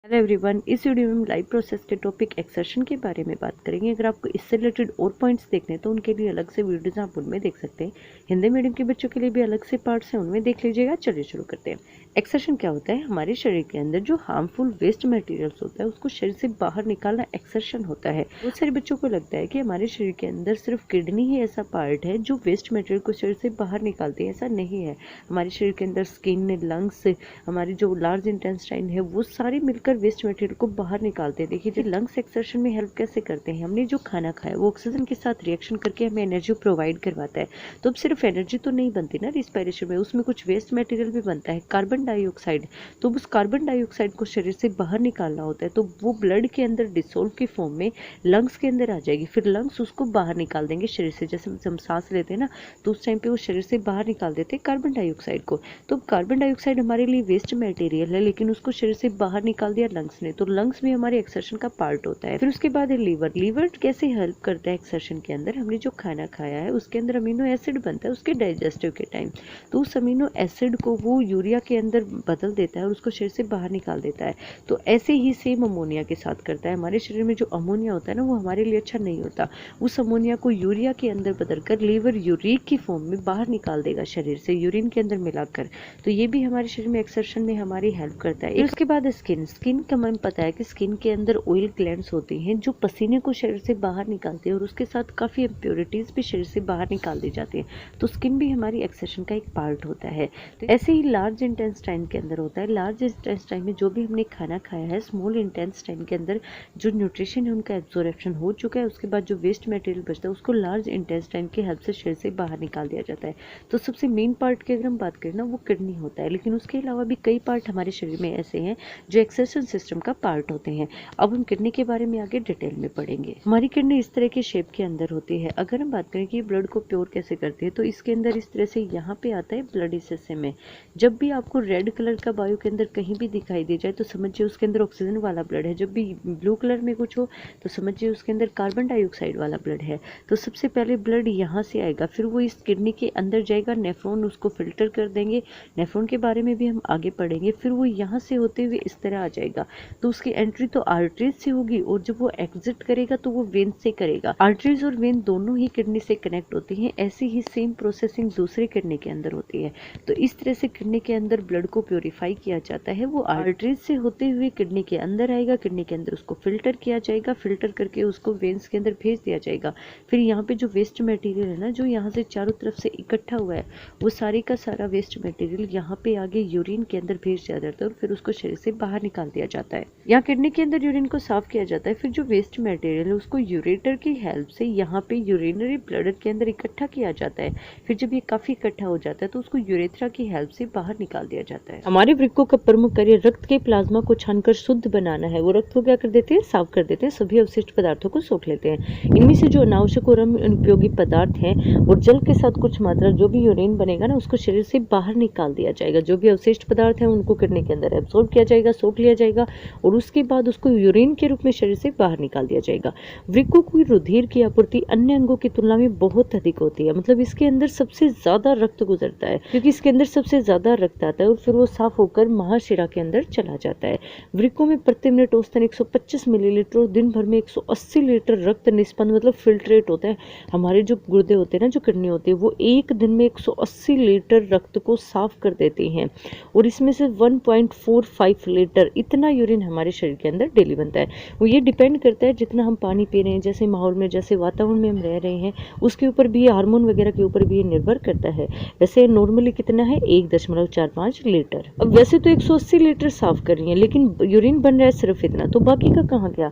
Hello everyone, इस video में हम लाइव प्रोसेस के टॉपिक एक्सर्शन के बारे में बात करेंगे। अगर आपको इससे रिलेटेड और पॉइंट्स देखने हैं तो उनके लिए अलग से वीडियोज आप उनमें देख सकते हैं। हिंदी मीडियम के बच्चों के लिए भी अलग से पार्ट्स हैं, उनमें देख लीजिएगा। चलिए शुरू करते हैं। एक्सर्शन क्या होता है? हमारे शरीर के अंदर जो हार्मफुल वेस्ट मटेरियल्स होता है उसको शरीर से बाहर निकालना एक्सर्शन होता है। बहुत सारे बच्चों को लगता है कि हमारे शरीर के अंदर सिर्फ किडनी ही ऐसा पार्ट है जो वेस्ट मटेरियल को शरीर से बाहर निकालती है। ऐसा नहीं है। हमारे शरीर के अंदर स्किन, लंग्स, हमारी जो लार्ज इंटेस्टाइन है, वो सारे मिलकर वेस्ट मटेरियल को बाहर निकालते हैं। देखिए, लंग्स एक्सर्शन में हेल्प कैसे करते हैं? हमने जो खाना खाया वो ऑक्सीजन के साथ रिएक्शन करके हमें एनर्जी प्रोवाइड करवाता है। तो अब सिर्फ एनर्जी तो नहीं बनती ना रिस्पायरेशन में, उसमें कुछ वेस्ट मटेरियल भी बनता है, कार्बन डाइऑक्साइड। तो उस कार्बन डाइऑक्साइड को शरीर से बाहर निकालना होता है, तो वो ब्लड के अंदर डिसोल्व की फॉर्म में लंग्स के अंदर आ जाएगी। फिर लंग्स उसको बाहर निकाल देंगे शरीर से। जैसे हम सांस लेते हैं ना, तो उस टाइम पे वो शरीर से बाहर निकाल देते हैं कार्बन डाइऑक्साइड को। तो कार्बन डाइऑक्साइड हमारे लिए वेस्ट मटेरियल है, लेकिन उसको शरीर से बाहर निकाल दिया लंग्स ने, तो लंग्स भी हमारे एक्सर्शन का पार्ट होता है। फिर उसके बाद है लीवर। लीवर कैसे हेल्प करता है एक्सर्शन के अंदर? हमने जो खाना खाया है उसके अंदर अमीनो एसिड बनता है उसके डाइजेस्टिव के टाइम, तो उस अमीनो एसिड को वो यूरिया के अंदर बदल देता है और उसको शरीर से बाहर निकाल देता है। तो ऐसे ही सेम अमोनिया के साथ करता है। हमारे शरीर में जो अमोनिया होता है ना, वो हमारे लिए अच्छा नहीं होता। उस अमोनिया को यूरिया के अंदर बदलकर लीवर यूरिक की फॉर्म में बाहर निकाल देगा शरीर से, यूरिन के अंदर मिलाकर। तो ये भी हमारे शरीर में एक्सर्शन में हमारी हेल्प करता है। उसके बाद स्किन। स्किन का हमें पता है कि स्किन के अंदर ऑयल ग्लैंड्स होती हैं जो पसीने को शरीर से बाहर निकालते हैं, और उसके साथ काफ़ी इम्प्योरिटीज़ भी शरीर से बाहर निकाल दी जाती हैं। तो स्किन भी हमारी एक्सर्शन का एक पार्ट होता है। तो ऐसे ही लार्ज इंटेस्टाइन के अंदर होता है। लार्ज इंटेस्टाइन में जो भी हमने खाना खाया है, स्मॉल इंटेस्टाइन के अंदर जो न्यूट्रिशन है उनका एब्जॉर्प्शन हो चुका है, उसके बाद जो वेस्ट मटेरियल बचता है उसको लार्ज इंटेस्टाइन की हेल्प से शरीर से बाहर निकाल दिया जाता है। तो सबसे मेन पार्ट की अगर हम बात करें ना, वो किडनी होता है, लेकिन उसके अलावा भी कई पार्ट हमारे शरीर में ऐसे हैं जो एक्सर्शन सिस्टम का पार्ट होते हैं। अब हम किडनी के बारे में आगे डिटेल में पढ़ेंगे। हमारी किडनी इस तरह के शेप के अंदर होती है। अगर हम बात करें कि ब्लड को प्योर कैसे करती है, तो इसके अंदर इस तरह से यहाँ पे आता है ब्लड इस हिस्से में। जब भी आपको रेड कलर का बायो के अंदर कहीं भी दिखाई दे जाए तो समझिए उसके अंदर ऑक्सीजन वाला ब्लड है। जब भी ब्लू कलर में कुछ हो तो समझिए उसके अंदर कार्बन डाइऑक्साइड वाला ब्लड है। तो सबसे पहले ब्लड यहाँ से आएगा, फिर वो इस किडनी के अंदर जाएगा, नेफ्रॉन उसको फिल्टर कर देंगे। नेफ्रॉन के बारे में भी हम आगे पढ़ेंगे। फिर वो यहाँ से होते हुए इस तरह आ जाएगा, तो उसकी एंट्री तो आर्टरीज से होगी, और जब वो एग्जिट करेगा तो वो वेन से करेगा। आर्टरीज और वेन दोनों ही किडनी से कनेक्ट होती हैं। ऐसी ही सेम प्रोसेसिंग दूसरे किडनी के अंदर होती है। तो इस तरह से किडनी के अंदर ब्लड को प्योरीफाई किया जाता है। वो आर्टरीज से होते हुए किडनी के अंदर आएगा, किडनी के अंदर उसको फिल्टर किया जाएगा, फिल्टर करके उसको वेन्स के अंदर भेज दिया जाएगा। फिर यहाँ पे जो वेस्ट मटेरियल है ना, जो यहाँ से चारों तरफ से इकट्ठा हुआ है, वो सारे का सारा वेस्ट मटेरियल यहाँ पे आगे यूरिन के अंदर भेज दिया जाता है और फिर उसको शरीर से बाहर निकाल दिया जाता है। यहाँ किडनी के अंदर यूरिन को साफ किया जाता है। फिर जो वेस्ट मटेरियल है उसको यूरेटर की हेल्प से यहाँ पे यूरिनरी ब्लडर के अंदर इकट्ठा किया जाता है। फिर जब ये काफी इकट्ठा हो जाता है तो उसको यूरेथ्रा की हेल्प से बाहर निकाल दिया जाता है। हमारे वृक्कों का प्रमुख कार्य रक्त के प्लाज्मा को छानकर शुद्ध बनाना है। वो रक्त को क्या कर देते हैं? साफ कर देते हैं, सभी अवशिष्ट पदार्थों को सोख लेते हैं। इनमें से जो अनावश्यक और अनुपयोगी पदार्थ हैं और जल के साथ कुछ मात्रा जो भी यूरिन बनेगा ना, उसको शरीर से बाहर निकाल दिया जाएगा। जो भी अवशिष्ट पदार्थ है उनको किडनी के अंदर एब्सॉर्ब किया जाएगा, सोख लिया जाएगा, और उसके बाद उसको यूरिन के रूप में शरीर से बाहर निकाल दिया जाएगा। वृक्कों की रुधिर की आपूर्ति अन्य अंगों की तुलना में बहुत अधिक होती है। मतलब इसके अंदर सबसे ज्यादा रक्त गुजरता है, क्योंकि इसके अंदर सबसे ज्यादा रक्त आता है और फिर वो साफ होकर महाशिरा के अंदर चला जाता है। वृक्कों में प्रति मिनट औसतन 125 मिलीलीटर और दिन भर में 180 लीटर रक्त निष्पन्न, मतलब फिल्ट्रेट होता है। हमारे जो गुर्दे होते हैं ना, जो किडनी होती है, वो एक दिन में 180 लीटर रक्त को साफ कर देती हैं, और इसमें से 1.45 लीटर इतना यूरिन हमारे शरीर के अंदर डेली बनता है। वो ये डिपेंड करता है जितना हम पानी पी रहे हैं, जैसे माहौल में, जैसे वातावरण में हम रह रहे हैं, उसके ऊपर भी, हार्मोन वगैरह के ऊपर भी ये निर्भर करता है। वैसे नॉर्मली कितना है? 1.45 लीटर। अब वैसे तो 180 लीटर साफ कर रही है, लेकिन यूरिन बन रहा है सिर्फ इतना, तो बाकी का कहाँ गया?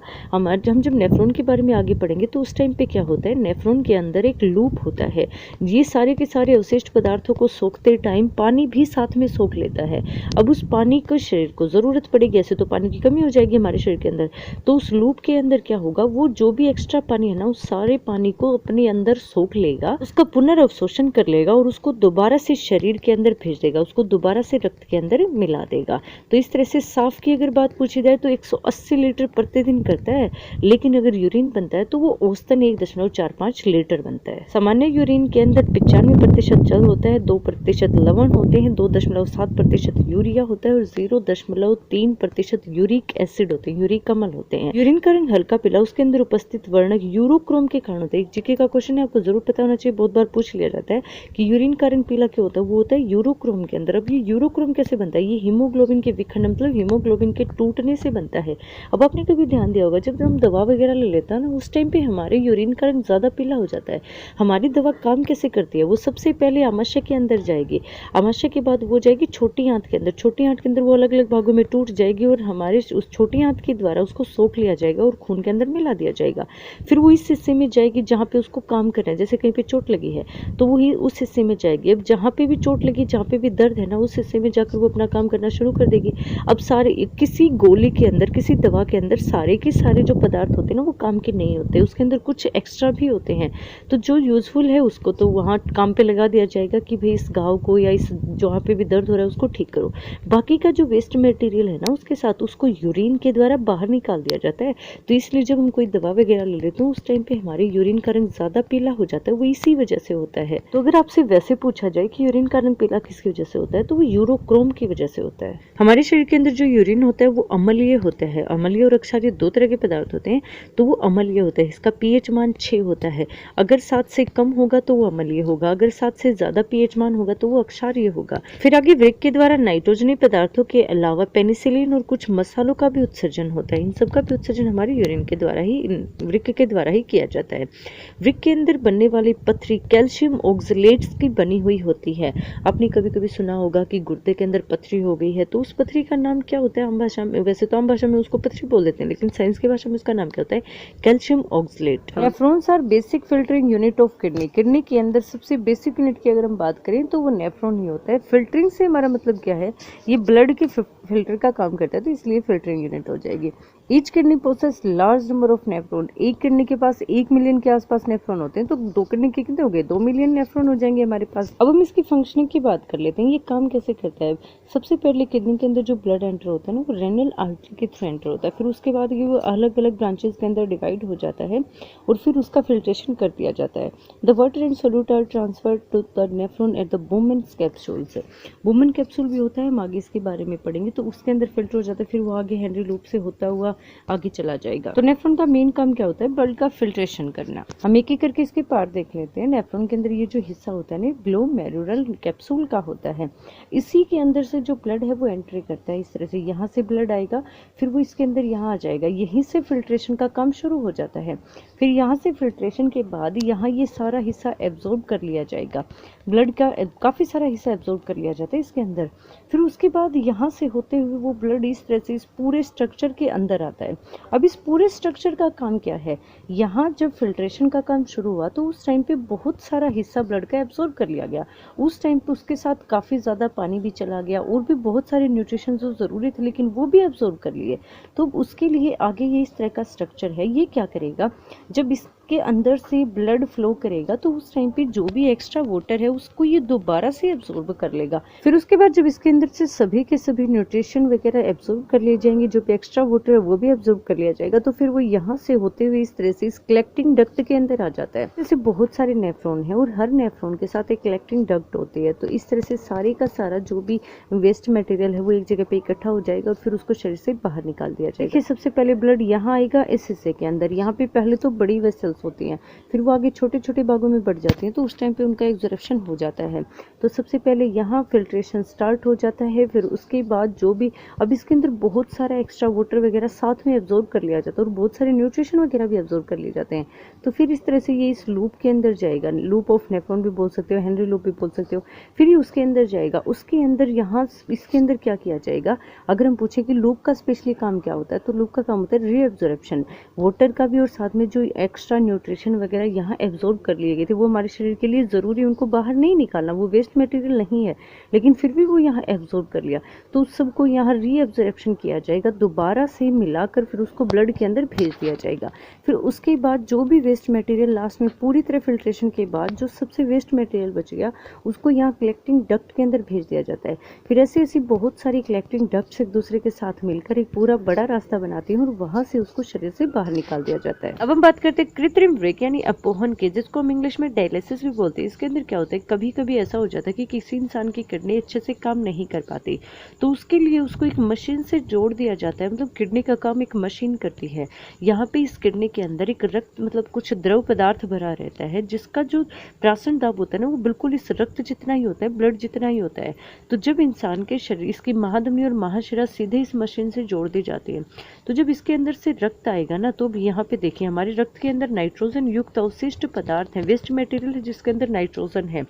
हम जब नेफ्रॉन के बारे में आगे पढ़ेंगे तो उस टाइम पे क्या होता है, नेफ्रॉन के अंदर एक लूप होता है। ये सारे के सारे अवशिष्ट पदार्थों को सोखते टाइम पानी भी साथ में सोख लेता है। अब उस पानी को शरीर को जरूरत पड़ेगी, ऐसे तो पानी की कमी हो जाएगी हमारे शरीर के अंदर, तो उस लूप के अंदर क्या होगा, वो जो भी एक्स्ट्रा पानी है ना, उस सारे पानी को अपने अंदर सोख लेगा, उसका पुनर्अवशोषण कर लेगा और उसको दोबारा से शरीर के अंदर भेज देगा, उसको दोबारा से से रक्त के अंदर मिला देगा। तो इस तरह से साफ की अगर बात पूछी जाए तो 180 लीटर प्रतिदिन करता है, लेकिन अगर यूरिन बनता है तो वो औसतन 1.45 लीटर बनता है। सामान्य यूरिन के अंदर 95% जल होता है, 2% लवण होते हैं, 2.7% यूरिया होता है और 0.3% यूरिक एसिड होते हैं, यूरिक अम्ल होते हैं। यूरिन का रंग हल्का पीला उसके अंदर उपस्थित वर्णक यूरोक्रोम के कारण होता है। एक जीके का क्वेश्चन है, आपको जरूर पता होना चाहिए, बहुत बार पूछ लिया जाता है कि यूरिन का रंग पीला क्यों होता है। वो होता है यूरोक्रोम के अंदर। अब ये यूरोक्रोम कैसे बनता है? ये हीमोग्लोबिन के विखंडन मतलब हीमोग्लोबिन के टूटने से बनता है। अब आपने कभी ध्यान दिया होगा, जब हम दवा वगैरह ले लेते हैं ना, उस टाइम पे हमारे यूरिन का रंग ज्यादा पीला हो जाता है। हमारी दवा काम कैसे करती है? वो सबसे पहले आमाशय के अंदर जाएगी, आमाशय के बाद वो जाएगी छोटी आंत के अंदर, छोटी आंत के अंदर वो अलग अलग भागों में टूट जाएगी और हमारे उस छोटी आंत के द्वारा उसको सोख लिया जाएगा और खून के अंदर मिला दिया जाएगा। फिर वो इस हिस्से में जाएगी जहाँ पे उसको काम करना है, जैसे कहीं पे चोट लगी है तो वो ही उस हिस्से में जाएगी। अब जहाँ पे भी चोट लगी, जहाँ पे भी दर्द है ना, उस हिस्से में जाकर वो अपना काम करना शुरू कर देगी। अब सारे किसी गोली के अंदर, किसी दवा के अंदर सारे के सारे जो पदार्थ होते हैं ना, वो काम के नहीं होते, उसके अंदर कुछ एक्स्ट्रा भी होते हैं। तो जो यूजफुल है उसको तो वहाँ काम पे लगा दिया जाएगा कि भाई इस घाव को या इस जहाँ पे भी दर्द हो रहा है उसको ठीक करो। बाकी का जो वेस्ट मटेरियल है ना, उसके साथ उसको यूरिन के द्वारा बाहर निकाल दिया जाता है। तो इसलिए जब हम कोई दवा वगैरह ले लेते हैं उस टाइम पे हमारे यूरिन का रंग ज्यादा पीला हो जाता है, वो इसी वजह से होता है। तो अगर आपसे वैसे पूछा जाए कि यूरिन का रंग पीला किसकी वजह से होता है, तो वो यूरोक्रोम की वजह से होता है। हमारे शरीर के अंदर जो यूरिन होता है वो अम्लीय होता है। अम्लीय और क्षारीय दो तरह के पदार्थ होते हैं, तो वो अम्लीय होता है। इसका पीएच मान 6 होता है। अगर 7 से कम होगा तो वो अम्लीय होगा, अगर 7 से ज्यादा पीएच मान होगा तो वो अक्षारीय होगा। फिर आगे वृक्क के द्वारा नाइट्रोजनी पदार्थों के अलावा पेनिसिलिन और कुछ मसालों का भी उत्सर्जन होता है। इन सब का भी उत्सर्जन हमारे यूरिन के द्वारा ही, वृक्क के द्वारा ही किया जाता है। वृक्क के अंदर बनने वाली पथरी कैल्शियम ऑक्सलेट्स की बनी हुई होती है। आपने कभी कभी सुना होगा कि गुर्दे के अंदर पथरी हो गई है, तो उस पथरी का नाम क्या होता है आम भाषा में? वैसे तो आम भाषा में उसको पथरी बोल देते हैं, लेकिन साइंस की भाषा में उसका नाम क्या होता है? Calcium oxalate. Nephrons are basic filtering unit of kidney. Kidney के अंदर सबसे बेसिक यूनिट की अगर हम बात करें तो वो नेफ्रॉन ही होता है। फिल्टरिंग से हमारा मतलब क्या है? ये ब्लड के फिल्टर का काम करता है, तो इसलिए फिल्टरिंग यूनिट हो जाएगी। Each kidney process large number of nephron. एक किडनी के पास 1 मिलियन के आसपास नेफ्रॉन होते हैं, तो 2 किडनी के कितने हो गए? 2 मिलियन नेफ्रॉन हो जाएंगे हमारे पास। अब हम इसकी फंक्शनिंग की बात कर लेते हैं, ये काम कैसे करता है। सबसे पहले किडनी के अंदर जो ब्लड एंटर होता है ना, वो रेनल आर्टरी के थ्रू एंटर होता है। फिर उसके बाद ये वो अलग अलग ब्रांचेस के अंदर डिवाइड हो जाता है और फिर उसका फिल्ट्रेशन कर दिया जाता है। The water and solute are transferred to the nephron at the Bowman capsule से। बुमेन कैप्सूल भी होता है, हम आगे इसके बारे में पढ़ेंगे। तो उसके अंदर फिल्टर हो जाता है, फिर वो आगे हेनरी लूप से होता हुआ आगे चला जाएगा। तो नेफ्रॉन का मेन काम क्या होता है? ब्लड का फिल्ट्रेशन करना। हम एक एक करके इसके पार्ट देख लेते हैं। नेफ्रॉन के अंदर ये जो हिस्सा होता है ना, ग्लोमेरुलर कैप्सूल का होता है। इसी के अंदर से जो ब्लड है वो एंट्री करता है। इस तरह से यहाँ से ब्लड आएगा, फिर वो इसके अंदर यहाँ आ जाएगा, यहीं से फिल्ट्रेशन का काम शुरू हो जाता है। फिर यहाँ से फिल्ट्रेशन के बाद यहाँ ये सारा हिस्सा एब्जॉर्ब कर लिया जाएगा। ब्लड का काफी सारा हिस्सा एब्जॉर्ब कर लिया जाता है इसके अंदर। फिर उसके बाद यहाँ से होते हुए वो ब्लड इस तरह से इस पूरे स्ट्रक्चर के अंदर आता है। अब इस पूरे स्ट्रक्चर का काम क्या है? यहाँ जब फिल्ट्रेशन का काम शुरू हुआ तो उस टाइम पे बहुत सारा हिस्सा ब्लड का एब्जॉर्ब कर लिया गया। उस टाइम पे उसके साथ काफी ज्यादा पानी भी चला गया और भी बहुत सारे न्यूट्रिशन जो जरूरी थे, लेकिन वो भी एब्जॉर्ब कर लिए। तो उसके लिए आगे ये इस तरह का स्ट्रक्चर है। ये क्या करेगा? जब इसके अंदर से ब्लड फ्लो करेगा तो उस टाइम पे जो भी एक्स्ट्रा वाटर है उसको ये दोबारा से एब्जॉर्ब कर लेगा। फिर उसके बाद जब इसके अंदर से सभी के सभी न्यूट्रिशन वगैरह एब्जॉर्ब कर लिए जाएंगे, जो भी एक्स्ट्रा वाटर है वो भी एब्जॉर्ब कर लिया जाएगा, तो फिर वो यहाँ से होते हुए इस तरह से इस कलेक्टिंग डक्ट के अंदर आ जाता है। जैसे बहुत सारे नेफ्रॉन है और हर नेफ्रॉन के साथ एक कलेक्टिंग डक्ट होती है। तो इस तरह से सारे का सारा जो भी वेस्ट मटेरियल है वो एक जगह पे इकट्ठा हो जाएगा और फिर उसको शरीर से बाहर निकाल दिया जाएगा। देखिए, सबसे पहले ब्लड यहाँ आएगा इस हिस्से के अंदर। यहाँ पे पहले तो बड़ी वेसल्स होती हैं, फिर वो आगे छोटे छोटे भागों में बढ़ जाती हैं, तो उस टाइम पे उनका एब्जॉर्प्शन हो जाता है। तो सबसे पहले यहाँ फिल्ट्रेशन स्टार्ट हो जाता है। फिर उसके बाद जो भी, अब इसके अंदर बहुत सारा एक्स्ट्रा वाटर वगैरह साथ में एब्जॉर्ब कर लिया जाता है और बहुत सारे न्यूट्रिशन वगैरह भी एब्जॉर्ब कर लिए जाते हैं। तो फिर इस तरह से ये इस लूप के अंदर जाएगा। लूप ऑफ नेफ्रॉन भी बोल सकते हो, हेनरी लूप भी बोल सकते हो। फिर ये उसके अंदर जाएगा। उसके अंदर यहाँ इसके अंदर क्या किया जाएगा? अगर हम पूछे कि लूप का स्पेशली काम क्या होता है, तो लूप का काम होता है रीएब्जॉर्प्शन वाटर का भी, और साथ में जो एक्स्ट्रा न्यूट्रिशन वगैरह यहाँ एब्जॉर्ब कर लिए गए थे वो हमारे शरीर के लिए जरूरी, उनको बाहर नहीं निकालना, वो वेस्ट मटेरियल नहीं है, लेकिन फिर भी वो यहाँ एब्जॉर्ब कर लिया, तो उस सबको यहाँ रीएब्जॉर्प्शन किया जाएगा, दोबारा से मिलाकर फिर उसको ब्लड के अंदर भेज दिया जाएगा। फिर उसके बाद जो भी वेस्ट मटेरियल लास्ट में पूरी तरह फिल्ट्रेशन के बाद जो सबसे वेस्ट मटेरियल बच गया उसको यहाँ कलेक्टिंग डक्ट के अंदर भेज दिया जाता है। फिर ऐसी ऐसी बहुत सारी कलेक्टिंग डक्ट्स एक दूसरे के साथ मिलकर एक पूरा बड़ा रास्ता बनाती हैं और वहां से उसको शरीर से बाहर निकाल दिया जाता है। अब हम बात करते हैं कृत्रिम वृक्क यानी अपोहन के, जिसको हम इंग्लिश में डायलिसिस भी बोलते हैं। इसके अंदर क्या होता है, कभी कभी ऐसा हो जाता है कि किसी इंसान की किडनी अच्छे से काम नहीं कर पाती, तो उसके लिए उसको एक मशीन से जोड़ दिया जाता है। मतलब किडनी का काम एक मशीन करती है। यहाँ पे इस किडनी के अंदर एक रक्त मतलब कुछ द्रव पदार्थ भरा रहता है, जिसका जो प्राशन दाब होता है ना वो बिल्कुल इस रक्त जितना ही होता है, ब्लड जितना ही होता है। तो जब इंसान के शरीर इसकी महाधमनी और महाशिरा सीधे इस मशीन से जोड़ दी जाती है, तो जब इसके अंदर से रक्त आएगा ना, तो यहाँ पे देखिए हमारे रक्त के अंदर नाइट्रोजन युक्त अवशिष्ट पदार्थ है, वेस्ट मटेरियल है जिसके अंदर नाइट्रोजन है।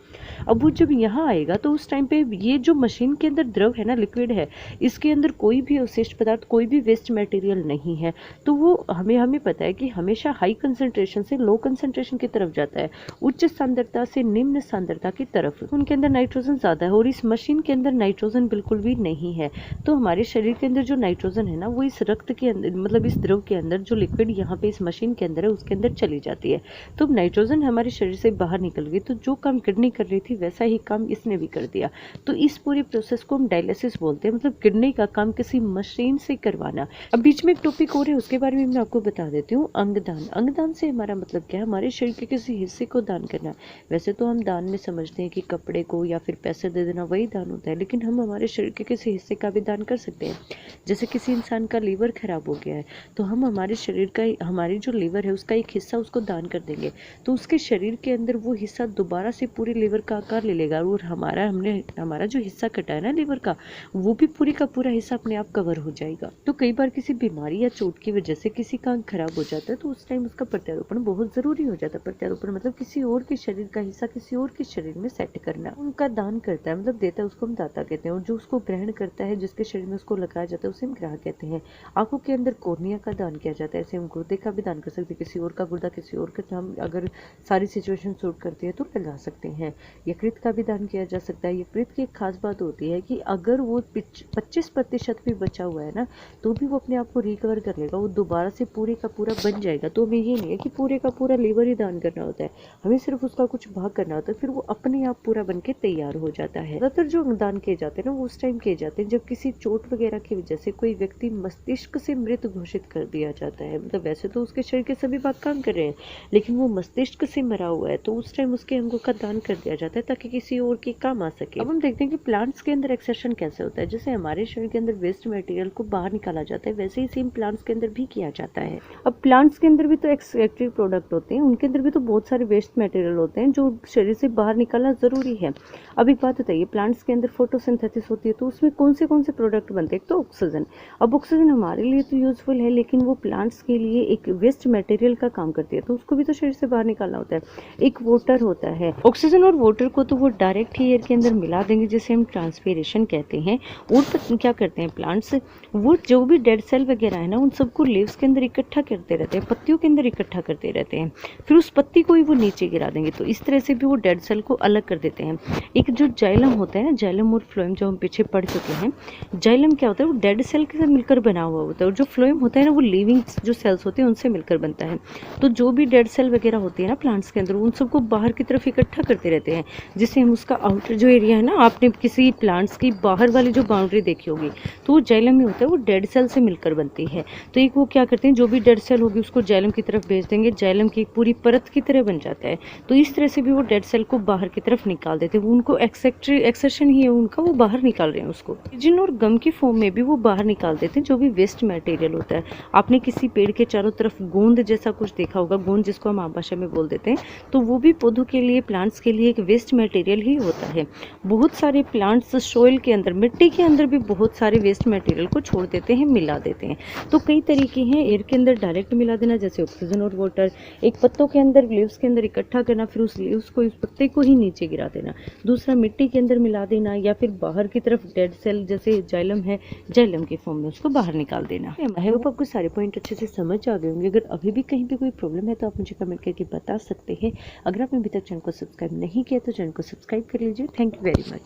अब वो जब यहाँ आएगा तो उस टाइम पे ये जो मशीन के अंदर द्रव है ना, लिक्विड है, इसके अंदर कोई भी अवशिष्ट पदार्थ, कोई भी वेस्ट मटेरियल नहीं है। तो वो हमें पता है कि हमेशा हाई कंसंट्रेशन से लो कंसंट्रेशन की तरफ जाता है, उच्च सांद्रता से निम्न सांद्रता की तरफ। उनके अंदर नाइट्रोजन ज्यादा है और इस मशीन के अंदर नाइट्रोजन बिल्कुल भी नहीं है। तो हमारे शरीर के अंदर जो नाइट्रोजन है ना, वो इस रक्त के अंदर मतलब इस द्रव के अंदर जो लिक्विड यहाँ पे इस मशीन के अंदर है उसके अंदर चली जाती है। तो नाइट्रोजन हमारे शरीर से बाहर निकल गई, तो जो काम किडनी कर रही थी वैसा ही काम इसने भी कर दिया। तो इस पूरे प्रोसेस को हम डायलिसिस बोलते हैं, मतलब किडनी का काम किसी मशीन से करवाना। अब बीच में एक टॉपिक और है, उसके बारे में मैं आपको बता देती हूँ। अंगदान। अंगदान से हमारा मतलब क्या है, हमारे शरीर के किसी हिस्से को दान करना। वैसे तो हम दान में समझते हैं कि कपड़े को या फिर पैसे दे देना वही दान होता है, लेकिन हम हमारे शरीर के किसी हिस्से का भी दान कर सकते हैं। जैसे किसी इंसान का लीवर खराब हो गया है, तो हम हमारे शरीर का, हमारी जो लीवर है उसका एक हिस्सा उसको दान कर देंगे, तो उसके शरीर के अंदर वो हिस्सा दोबारा से पूरे लीवर का आकार ले लेगा और हमारा जो हिस्सा कटा है ना लीवर का, वो भी पूरी का पूरा हिस्सा अपने आप कवर हो जाएगा। तो कई बार किसी बीमारी या चोट की वजह से किसी का अंग खराब हो जाता है, तो उस टाइम उसका प्रत्यारोपण बहुत जरूरी हो जाता है। प्रत्यारोपण मतलब किसी और के शरीर का हिस्सा किसी और के शरीर में सेट करना। उनका दान करता है, मतलब देता है, उसको हम दाता कहते हैं। और जो उसको ग्रहण करता है, जिसके शरीर में उसको लगाया जाता है, उसे हम ग्राहक कहते हैं। आंखों के अंदर कॉर्निया का दान किया जाता है। ऐसे हम गुर्दे का भी दान कर सकते हैं, किसी और का गुर्दा किसी और का, हम अगर सारी सिचुएशन सूट करती है तो लगा सकते हैं। यकृत का भी दान किया जा सकता है। यकृत की एक खास बात होती है कि अगर वो 25% भी बचा हुआ है ना, तो भी वो अपने आप को रिकवर कर लेगा, वो दोबारा से पूरे का पूरा बन जाएगा। तो हमें ये नहीं है कि पूरे का पूरा लीवर ही दान करना होता है, हमें सिर्फ उसका कुछ भाग करना होता है, फिर वो अपने आप पूरा बन के तैयार हो जाता है। ज्यादातर जो दान किए जाते हैं ना, वो उस टाइम किए जाते हैं जब किसी चोट वगैरह की वजह से कोई व्यक्ति मस्तिष्क से मृत घोषित कर दिया जाता है। मतलब वैसे तो उसके शरीर के सभी भाग काम कर रहे हैं, लेकिन वो मस्तिष्क से मरा हुआ है, तो उस टाइम उसके अंगों का दान कर दिया जाता है ताकि किसी और के काम आ सके। अब हम देखते हैं कि प्लांट्स के अंदर एक्सेशन कैसे होता है। जैसे हमारे शरीर के अंदर वेस्ट मटेरियल को बाहर निकाला जाता है, वैसे ही सेम प्लांट्स के अंदर भी किया जाता है। अब प्लांट्स के अंदर भी तो एक्सट्रैक्टिव प्रोडक्ट होते हैं, उनके अंदर भी तो बहुत सारे वेस्ट मटेरियल होते हैं जो शरीर से बाहर निकालना जरूरी है। अब एक बात बताइए, प्लांट्स के अंदर फोटोसिंथेसिस होती है, तो उसमें कौन से प्रोडक्ट बनते हैं? एक तो ऑक्सीजन। अब ऑक्सीजन हमारे लिए तो यूजफुल है, लेकिन वो प्लांट्स के लिए एक वेस्ट मटेरियल का काम करती है, तो उसको भी तो शरीर से बाहर निकालना होता है। एक वाटर होता है, ऑक्सीजन और वाटर को तो वो डायरेक्ट ही एयर के अंदर मिला देंगे, जिसे हम ट्रांसपीरेशन कहते हैं। और क्या करते हैं प्लांट्स, वो जो भी डेड सेल वगैरह है ना, उन सबको लीव्स के अंदर इकट्ठा करते रहते हैं, पत्तियों के अंदर इकट्ठा करते रहते हैं, फिर उस पत्ती को ही वो नीचे गिरा देंगे। तो इस तरह से भी वो डेड सेल को अलग कर देते हैं। एक जो जाइलम होता है ना, जाइलम और फ्लोएम, जो हम पीछे पढ़ चुके हैं, जाइलम क्या होता है, वो डेड सेल के साथ मिलकर बना हुआ होता है, और जो फ्लोएम होता है ना, वो लिविंग जो सेल्स होते हैं उनसे मिलकर बनता है। तो जो भी डेड सेल वगैरह होती है ना प्लांट्स के अंदर, उन सबको बाहर की तरफ इकट्ठा करते रहते हैं, जिससे हम उसका आउटर जो एरिया है ना, आपने किसी प्लांट्स की बाहर वाली जो बाउंड्री देखी होगी, तो वो जाइलम में होता है, वो डेड सेल से मिलकर बनती है। तो एक वो क्या करते हैं, जो भी डेड सेल होगी उसको जाइलम की तरफ भेज देंगे, जाइलम की एक पूरी परत की तरह बन जाता है। तो इस तरह से भी वो डेड सेल को बाहर की तरफ निकाल देते हैं। वो उनको एक्सेशन ही है उनका, वो बाहर निकाल रहे हैं उसको। जिन और गम की फॉर्म में भी वो बाहर निकाल देते हैं जो भी वेस्ट मटेरियल होता है। आपने किसी पेड़ के चारों तरफ गोंद जैसा कुछ देखा होगा, गोंद जिसको हम आम भाषा में बोल देते हैं, तो वो भी पौधों के लिए, प्लांट्स के लिए एक वेस्ट मटेरियल ही होता है। बहुत सारे प्लांट्स सोइल के अंदर, मिट्टी के अंदर भी बहुत सारे वेस्ट मटेरियल को छोड़ देते हैं, मिला देते हैं। तो कई तरीके हैं, एयर के अंदर डायरेक्ट मिला देना जैसे ऑक्सीजन और वाटर, एक पत्तों के अंदर, लीव्स के अंदर इकट्ठा करना, फिर उस लीव्स को, उस पत्ते को ही नीचे गिरा देना, दूसरा मिट्टी के अंदर मिला देना, या फिर बाहर की तरफ डेड सेल जैसे जाइलम है, जाइलम के फॉर्म में उसको बाहर निकाल देना। आई होप आपको सारे पॉइंट अच्छे से समझ आ गए होंगे। अगर अभी भी कहीं पे कोई प्रॉब्लम है तो आप मुझे कमेंट करके बता सकते हैं। अगर आपने अभी तक चैनल को सब्सक्राइब नहीं किया तो चैनल को सब्सक्राइब कर लीजिए। Thank you very much.